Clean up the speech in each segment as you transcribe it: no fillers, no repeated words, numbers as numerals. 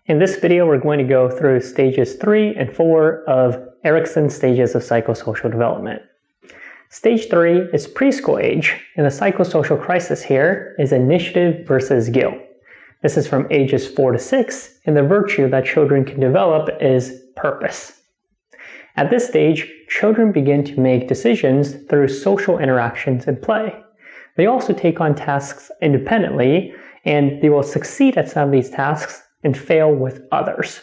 In this video, we're going to go through stages 3 and 4 of Erikson's stages of psychosocial development. Stage 3 is preschool age, and the psychosocial crisis here is initiative versus guilt. This is from ages 4 to 6, and the virtue that children can develop is purpose. At this stage, children begin to make decisions through social interactions and play. They also take on tasks independently, and they will succeed at some of these tasks and fail with others.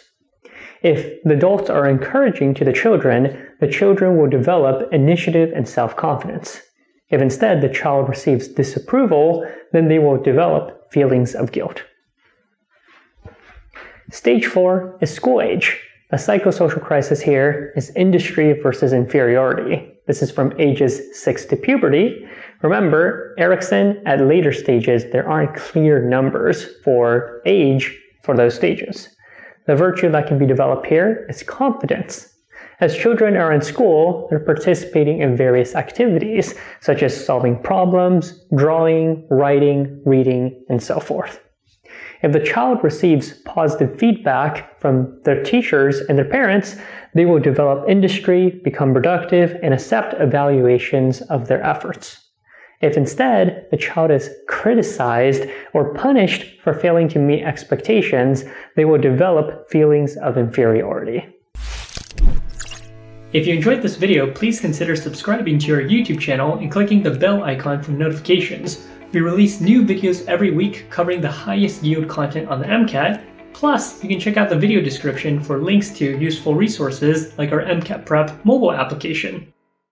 If the adults are encouraging to the children will develop initiative and self-confidence. If instead the child receives disapproval, then they will develop feelings of guilt. Stage 4 is school age. The psychosocial crisis here is industry versus inferiority. This is from ages 6 to puberty. Remember, Erikson, at later stages, there aren't clear numbers for age for those stages. The virtue that can be developed here is competence. As children are in school, they're participating in various activities, such as solving problems, drawing, writing, reading, and so forth. If the child receives positive feedback from their teachers and their parents, they will develop industry, become productive, and accept evaluations of their efforts. If instead the child is criticized or punished for failing to meet expectations, they will develop feelings of inferiority. If you enjoyed this video, please consider subscribing to our YouTube channel and clicking the bell icon for notifications. We release new videos every week covering the highest yield content on the MCAT. Plus, you can check out the video description for links to useful resources like our MCAT Prep mobile application.